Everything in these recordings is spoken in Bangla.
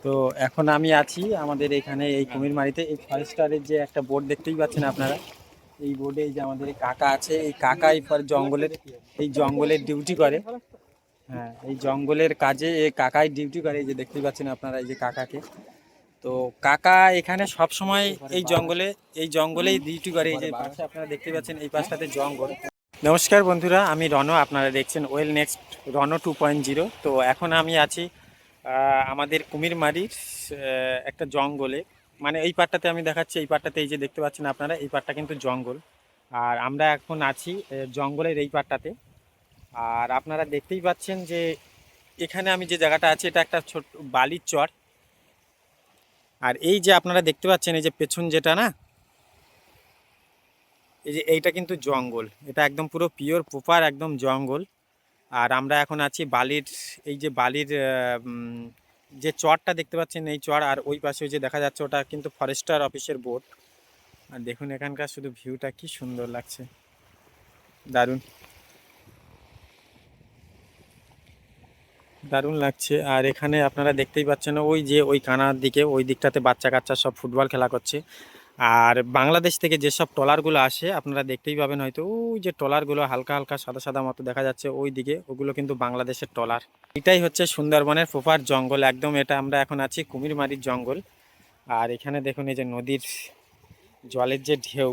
তো এখন আমি আছি আমাদের এখানে এই কুমিরমারিতে এই ফরেস্টারের যে একটা বোর্ড দেখতেই পাচ্ছেন আপনারা। এই বোর্ডে এই যে আমাদের এই কাকা আছে, এই কাকাই জঙ্গলের ডিউটি করে। হ্যাঁ, এই জঙ্গলের কাজে এই কাকাই ডিউটি করে, এই যে দেখতেই পাচ্ছেন আপনারা এই যে কাকাকে। তো কাকা এখানে সব সময় এই জঙ্গলেই ডিউটি করে। এই যে পাশে আপনারা দেখতে পাচ্ছেন এই পাশটাতে জঙ্গল। নমস্কার বন্ধুরা, আমি রণ, আপনারা দেখছেন ওয়েল নেক্সট রণ 2.0। তো এখন আমি আছি আমাদের কুমিরমারির একটা জঙ্গলে, মানে এই পাটটাতে আমি দেখাচ্ছি। এই পাটটাতে এই যে দেখতে পাচ্ছেন আপনারা, এই পাটটা কিন্তু জঙ্গল। আর আমরা এখন আছি জঙ্গলের এই পাটটাতে। আর আপনারা দেখতেই পাচ্ছেন যে এখানে আমি যে জায়গাটা আছি এটা একটা ছোট বালির চর। আর এই যে আপনারা দেখতে পাচ্ছেন এই যে পেছন যেটা না, এই যে এইটা কিন্তু জঙ্গল, এটা একদম পুরো পিওর প্রপার একদম জঙ্গল। আর আমরা এখন আছি বালির, এই যে বালির যে চরটা দেখতে পাচ্ছেন এই চর। আর ওই পাশে যে দেখা যাচ্ছে ওটা কিন্তু ফরেস্টার অফিসের বোর্ড। আর দেখুন এখানকার শুধু ভিউটা কি সুন্দর লাগছে, দারুণ দারুণ লাগছে। আর এখানে আপনারা দেখতেই পাচ্ছেন ওই যে ওই কানার দিকে ওই দিকটাতে বাচ্চা কাচ্চা সব ফুটবল খেলা করছে। আর বাংলাদেশ থেকে যেসব ট্রলারগুলো আসে আপনারা দেখতেই পাবেন হয়তো, ওই যে ট্রলারগুলো হালকা হালকা সাদা সাদা মতো দেখা যাচ্ছে ওই দিকে, ওগুলো কিন্তু বাংলাদেশের ট্রলার। এটাই হচ্ছে সুন্দরবনের প্রপার জঙ্গল একদম। এটা আমরা এখন আছি কুমিরমারির জঙ্গল। আর এখানে দেখুন এই যে নদীর জলের যে ঢেউ,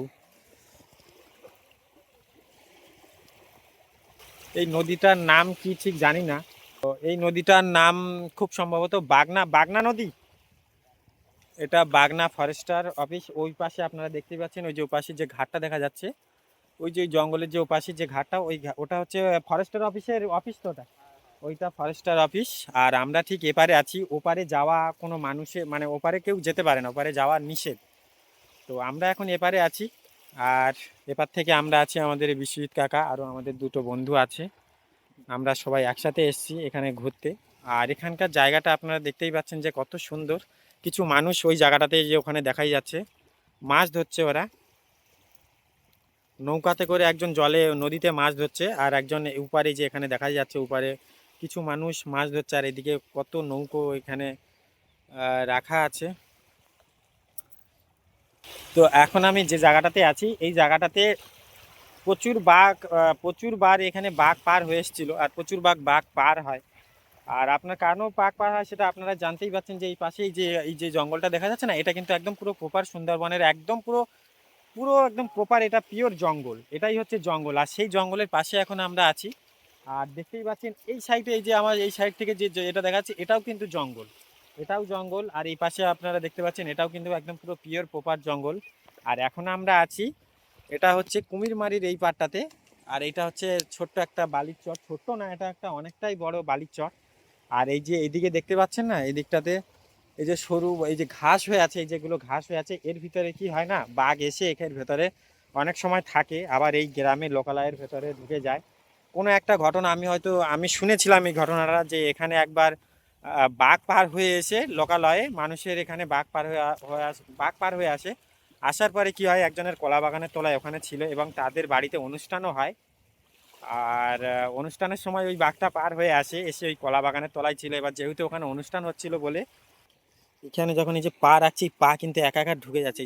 এই নদীটার নাম কি ঠিক জানি না। তো এই নদীটার নাম খুব সম্ভবত বাগনা বাগনা নদী। এটা বাগনা ফরেস্টার অফিস। ওই পাশে আপনারা দেখতে পাচ্ছেন ওই যে ওপাশে যে ঘাটটা দেখা যাচ্ছে, ওই যে জঙ্গলের যে ওপাশে যে ঘাটটা, ওটা হচ্ছে ফরেস্টার অফিসের অফিস। তো ওইটা ফরেস্টার অফিস। আর আমরা ঠিক এপারে আছি, ওপারে যাওয়া কোনো মানুষে মানে ওপারে কেউ যেতে পারে না, ওপারে যাওয়া নিষেধ। তো আমরা এখন এপারে আছি। আর এপার থেকে আমরা আছি আমাদের বিশ্বজিৎ কাকা, আরও আমাদের দুটো বন্ধু আছে। আমরা সবাই একসাথে এসেছি এখানে ঘুরতে। আর এখানকার জায়গাটা আপনারা দেখতেই পাচ্ছেন যে কত সুন্দর। কিছু মানুষ ওই জায়গাটাতে যে ওখানে দেখাই যাচ্ছে মাছ ধরছে ওরা, নৌকাতে করে একজন জলে নদীতে মাছ ধরছে, আর একজন উপারে যে এখানে দেখা যাচ্ছে উপারে কিছু মানুষ মাছ ধরছে। আর এদিকে কত নৌকো এখানে রাখা আছে। তো এখন আমি যে জায়গাটাতে আছি এই জায়গাটাতে প্রচুরবার এখানে বাঘ পার হয়ে এসেছিল, আর প্রচুর বাঘ পার হয়। আর আপনার কারণেও বাঘ পার হয় সেটা আপনারা জানতেই পাচ্ছেন যে এই পাশে এই যে জঙ্গলটা দেখা যাচ্ছে না, এটা কিন্তু একদম পুরো প্রপার সুন্দরবনের একদম পুরো পুরো একদম প্রপার, এটা পিওর জঙ্গল, এটাই হচ্ছে জঙ্গল। আর সেই জঙ্গলের পাশে এখন আমরা আছি। আর দেখতেই পাচ্ছেন এই সাইডে, এই যে আমার এই সাইড থেকে যে এটা দেখা যাচ্ছে এটাও কিন্তু জঙ্গল, এটাও জঙ্গল। আর এই পাশে আপনারা দেখতে পাচ্ছেন এটাও কিন্তু একদম পুরো পিওর প্রপার জঙ্গল। আর এখন আমরা আছি, এটা হচ্ছে কুমিরমারির এই পাড়টাতে। আর এটা হচ্ছে ছোট্ট একটা বালির চর, ছোট্ট না, এটা একটা অনেকটাই বড় বালির চর। আর এই যে এইদিকে দেখতে পাচ্ছেন না, এই দিকটাতে এই যে সরু এই যে ঘাস হয়ে আছে, এই যেগুলো ঘাস হয়ে আছে এর ভিতরে কি হয় না, বাঘ এসে এর ভেতরে অনেক সময় থাকে, আবার এই গ্রামের লোকালয়ের ভেতরে ঢুকে যায়। কোনো একটা ঘটনা আমি শুনেছিলাম এই ঘটনাটা, যে এখানে একবার বাঘ পার হয়ে এসে লোকালয়ে মানুষের এখানে বাঘ পার হয়ে আসে। আসার পরে কি হয়, একজনের কলা বাগানের তলায় ওখানে ছিল এবং তাদের বাড়িতে অনুষ্ঠানও হয়। আর অনুষ্ঠানের সময় ওই বাঘটা পার হয়ে আসে, এসে ওই কলা বাগানের তলায় ছিল। এবার যেহেতু ওখানে অনুষ্ঠান হচ্ছিল বলে এখানে যখন এই যে পা রাখছি, পা কিন্তু একা একা ঢুকে যাচ্ছে।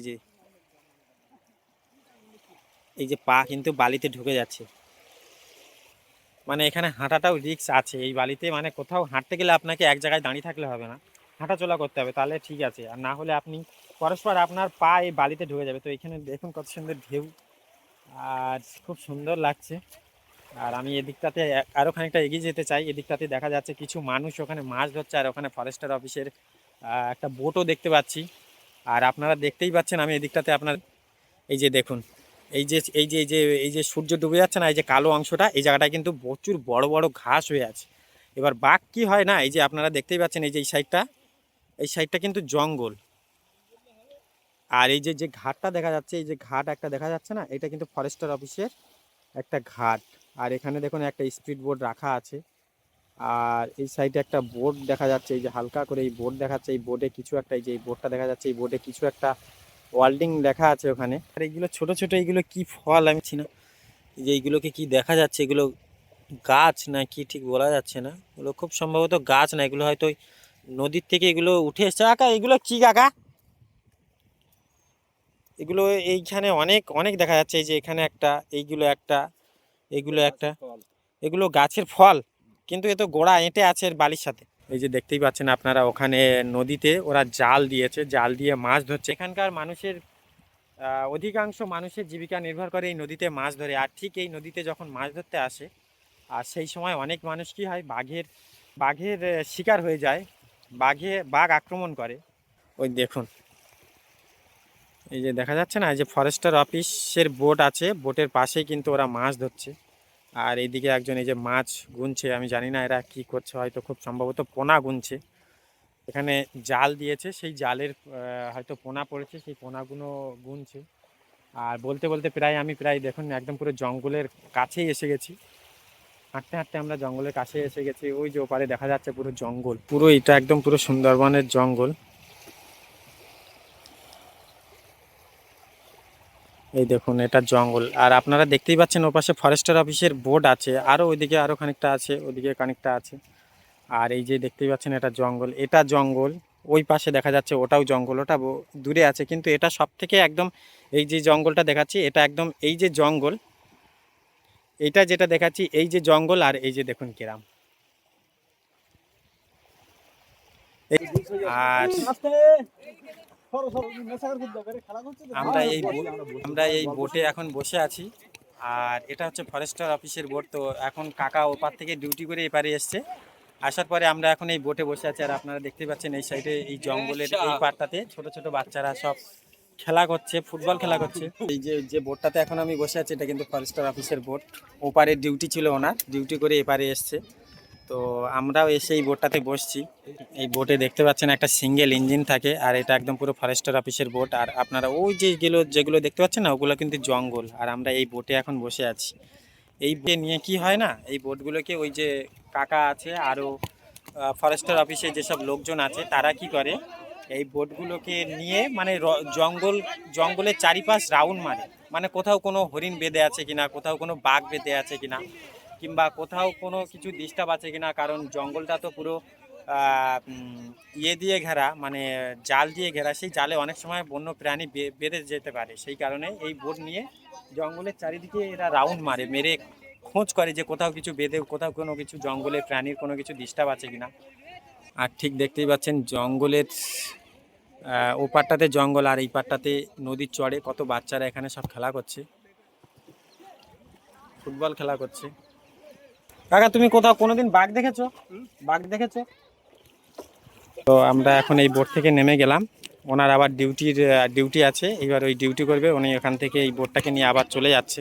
এই যে পা কিন্তু বালিতে ঢুকে যাচ্ছে, মানে এখানে হাঁটাটাও রিস্ক আছে এই বালিতে। মানে কোথাও হাঁটতে গেলে আপনাকে এক জায়গায় দাঁড়িয়ে থাকলে হবে না, হাঁটাচলা করতে হবে, তাহলে ঠিক আছে। আর না হলে আপনি পরস্পর আপনার পা এই বালিতে ঢুকে যাবে। তো এখানে দেখুন কত সুন্দর ঢেউ, আর খুব সুন্দর লাগছে। আর আমি এদিকটাতে আরও খানিকটা এগিয়ে যেতে চাই। এদিকটাতে দেখা যাচ্ছে কিছু মানুষ ওখানে মাছ ধরছে, আর ওখানে ফরেস্টার অফিসের একটা বোটও দেখতে পাচ্ছি। আর আপনারা দেখতেই পাচ্ছেন আমি এদিকটাতে আপনার এই যে দেখুন, এই যে সূর্য ডুবে যাচ্ছে না, এই যে কালো অংশটা, এই জায়গাটায় কিন্তু প্রচুর বড় বড় ঘাস হয়ে আছে। এবার বাঘ কি হয় না, এই যে আপনারা দেখতেই পাচ্ছেন এই যে এই সাইডটা কিন্তু জঙ্গল। আর এই যে যে ঘাটটা দেখা যাচ্ছে, এই যে ঘাট একটা দেখা যাচ্ছে না, এটা কিন্তু ফরেস্টার অফিসের একটা ঘাট। আর এখানে দেখুন একটা স্পিড বোট রাখা আছে। আর এই সাইডে একটা বোর্ড দেখা যাচ্ছে, এই যে হালকা করে এই বোর্ড দেখাচ্ছে, এই বোর্ডে কিছু একটা, এই যে এই বোর্ডটা দেখা যাচ্ছে এই বোর্ডে কিছু একটা ওয়ার্ল্ডিং লেখা আছে ওখানে। আর এইগুলো ছোট ছোট, এইগুলো কি ফল আমি চিনি না, এই যে এইগুলোকে কি দেখা যাচ্ছে, এগুলো গাছ না কি ঠিক বলা যাচ্ছে না, এগুলো খুব সম্ভবত গাছ না, এগুলো হয়তো নদীর থেকে এগুলো উঠে এসছে। কাকা এগুলো কি কাকা? এগুলো এইখানে অনেক অনেক দেখা যাচ্ছে, এই যে এখানে একটা, এইগুলো একটা, এগুলো একটা, এগুলো গাছের ফল, কিন্তু এ তো গোড়া এঁটে আছে এর বালির সাথে। এই যে দেখতেই পাচ্ছেন আপনারা, ওখানে নদীতে ওরা জাল দিয়েছে, জাল দিয়ে মাছ ধরছে। এখানকার মানুষের অধিকাংশ মানুষের জীবিকা নির্ভর করে এই নদীতে মাছ ধরে। আর ঠিক এই নদীতে যখন মাছ ধরতে আসে, আর সেই সময় অনেক মানুষ কি হয়, বাঘের বাঘের শিকার হয়ে যায়, বাঘ আক্রমণ করে। ওই দেখুন, এই যে দেখা যাচ্ছে না, এই যে ফরেস্টার অফিসের বোট আছে, বোটের পাশেই কিন্তু ওরা মাছ ধরছে। আর এইদিকে একজন এই যে মাছ গুনছে, আমি জানি না এরা কি করছে, হয়তো খুব সম্ভবত পোনা গুনছে। এখানে জাল দিয়েছে, সেই জালের হয়তো পোনা পড়েছে, সেই পোনাগুলো গুনছে। আর বলতে বলতে আমি প্রায় দেখুন একদম পুরো জঙ্গলের কাছেই এসে গেছি। হাঁটতে হাঁটতে আমরা জঙ্গলের কাছে এসে গেছি। ওই যে ওপারে দেখা যাচ্ছে পুরো জঙ্গল, পুরো এটা একদম পুরো সুন্দরবনের জঙ্গল। এই দেখুন এটা জঙ্গল, আর আপনারা দেখতেই পাচ্ছেন ওপাশে ফরেস্টার অফিসের বোর্ড আছে, আরও ওইদিকে আরও খানিকটা আছে, ওইদিকে খানিকটা আছে। আর এই যে দেখতেই পাচ্ছেন এটা জঙ্গল, এটা জঙ্গল। ওই পাশে দেখা যাচ্ছে ওটাও জঙ্গল, ওটা দূরে আছে, কিন্তু এটা সব থেকে একদম, এই যে জঙ্গলটা দেখাচ্ছি এটা একদম এই যে জঙ্গল, এইটা যেটা দেখাচ্ছি এই যে জঙ্গল, আর এই যে দেখুন গ্রাম। আর আমরা এই বোটে এখন বসে আছি। আর এটা হচ্ছে ফরেস্টার অফিসের বোট। তো এখন কাকা ওপার থেকে ডিউটি করে এপারে এসছে, আসার পরে আমরা এখন এই বোটে বসে আছি। আর আপনারা দেখতে পাচ্ছেন এই সাইডে এই জঙ্গলের এই পাড়টাতে ছোট ছোট বাচ্চারা সব খেলা করছে, ফুটবল খেলা করছে। এই যে যে বোটটাতে এখন আমি বসে আছি, এটা কিন্তু ফরেস্টার অফিসের বোট। ওপারে ডিউটি ছিল ওনার, ডিউটি করে এপারে এসছে। তো আমরাও এসে এই বোটটাতে বসছি। এই বোটে দেখতে পাচ্ছেন একটা সিঙ্গেল ইঞ্জিন থাকে, আর এটা একদম পুরো ফরেস্টার অফিসের বোট। আর আপনারা ওই যেগুলো দেখতে পাচ্ছেন না, ওগুলো কিন্তু জঙ্গল। আর আমরা এই বোটে এখন বসে আছি। এই বোটে নিয়ে কি হয় না, এই বোটগুলোকে ওই যে কাকা আছে, আরও ফরেস্টার অফিসে যেসব লোকজন আছে, তারা কি করে, এই বোটগুলোকে নিয়ে মানে জঙ্গলের চারিপাশ রাউন্ড মারে। মানে কোথাও কোনো হরিণ বেঁধে আছে কিনা, কোথাও কোনো বাঘ বেঁধে আছে কিনা, কিংবা কোথাও কোনো কিছু ডিস্টার্ব আছে কিনা। কারণ জঙ্গলটা তো পুরো ইয়ে দিয়ে ঘেরা, মানে জাল দিয়ে ঘেরা। সেই জালে অনেক সময় বন্য প্রাণী বেঁধে যেতে পারে। সেই কারণে এই বোট নিয়ে জঙ্গলের চারিদিকে এরা রাউন্ড মেরে খোঁজ করে যে কোথাও কিছু বেঁধে, কোথাও কোনো কিছু জঙ্গলে প্রাণীর কোনো কিছু ডিস্টার্ব আছে কিনা। আর ঠিক দেখতেই পাচ্ছেন জঙ্গলের ও পাটটাতে জঙ্গল, আর এই পাটটাতে নদীর চড়ে কত বাচ্চারা এখানে সব খেলা করছে, ফুটবল খেলা করছে। কাকা তুমি কোথাও কোনোদিন বাঘ দেখেছো? বাঘ দেখেছো? তো আমরা এখন এই বোট থেকে নেমে গেলাম। ওনার আবার ডিউটি আছে, এবার ওই ডিউটি করবে উনি। এখান থেকে এই বোটটাকে নিয়ে আবার চলে যাচ্ছে।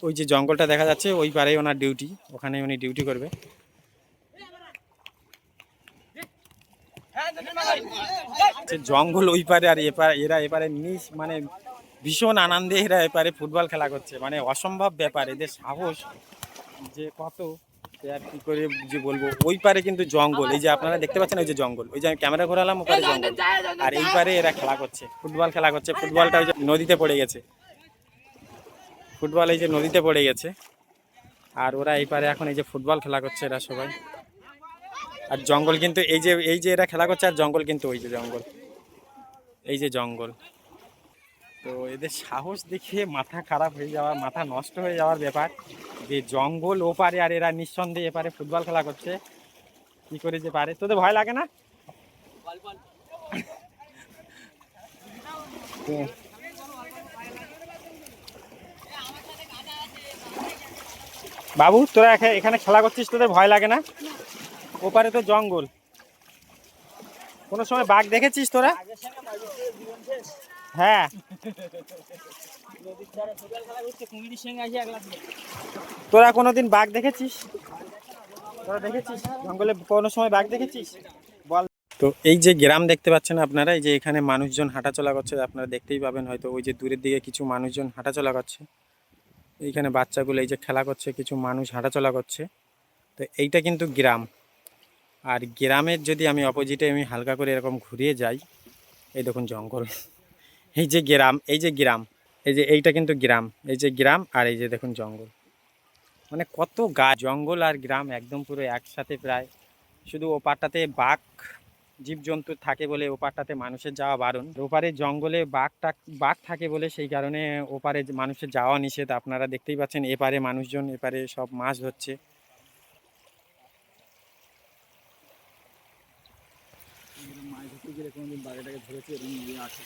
ওই যে জঙ্গলটা দেখা যাচ্ছে ওই পারেই ওনার ডিউটি, ওখানে উনি ডিউটি করবে। জঙ্গল ওই পারে, আর এরা এপারে মানে ভীষণ আনন্দে এরা এপারে ফুটবল খেলা করছে। মানে অসম্ভব ব্যাপার, এদের সাহস যে কত, আর কি করে যে বলবো। ওই পারে কিন্তু জঙ্গল, এই যে আপনারা দেখতে পাচ্ছেন ওই যে জঙ্গল, ওই যে আমি ক্যামেরা ঘোরালাম, ওপারে জঙ্গল, আর এই পারে এরা খেলা করছে, ফুটবল খেলা করছে। ফুটবলটা ওই যে নদীতে পড়ে গেছে, ফুটবল এই যে নদীতে পড়ে গেছে। আর ওরা এই পারে এখন এই যে ফুটবল খেলা করছে এরা সবাই। আর জঙ্গল কিন্তু এই যে এরা খেলা করছে, আর জঙ্গল কিন্তু ওই যে জঙ্গল, এই যে জঙ্গল। তো এদের সাহস দেখে মাথা খারাপ হয়ে যাওয়ার, মাথা নষ্ট হয়ে যাওয়ার ব্যাপার, যে জঙ্গল ওপারে আর এরা নিঃসন্দেহে এপারে ফুটবল খেলা করছে। কি করে যে পারে? তোদের ভয় লাগে না? বাবু তোরা এখানে খেলা করছিস, তোদের ভয় লাগে না? ওপারে তো জঙ্গল। কোনো সময় বাঘ দেখেছিস তোরা? হ্যাঁ, তোরা কোনোদিন বাঘ দেখেছিস? তোরা দেখেছিস জঙ্গলে কোনো সময় বাঘ দেখেছিস? বল। তো এই যে গ্রাম দেখতে পাচ্ছেন আপনারা, এই যে এখানে মানুষজন হাঁটাচলা করছে, আপনারা দেখতেই পাবেন হয়তো, ওই যে দূরের দিকে কিছু মানুষজন হাঁটাচলা করছে। এইখানে বাচ্চাগুলো এই যে খেলা করছে, কিছু মানুষ হাঁটাচলা করছে। তো এইটা কিন্তু গ্রাম। আর গ্রামের যদি আমি অপোজিটে আমি হালকা করে এরকম ঘুরিয়ে যাই, এই দেখুন জঙ্গল, এই যে গ্রাম, এই যে গ্রাম, এই যে এইটা কিন্তু গ্রাম, এই যে গ্রাম, আর এই যে দেখুন জঙ্গল। মানে কত জঙ্গল আর গ্রাম একদম পুরো একসাথে প্রায়। শুধু ও পাটটাতে বাঘ জীবজন্তু থাকে বলে ওপারটাতে মানুষের যাওয়া বারণ। ওপারে জঙ্গলে বাঘ থাকে বলে সেই কারণে ওপারে মানুষের যাওয়া নিষেধ। আপনারা দেখতেই পাচ্ছেন এপারে মানুষজন এপারে সব মাছ ধরছে। মাছ ধরতে গেলে কোনোদিন বাঘেটাকে ধরেছে এরকম নিয়ে আসে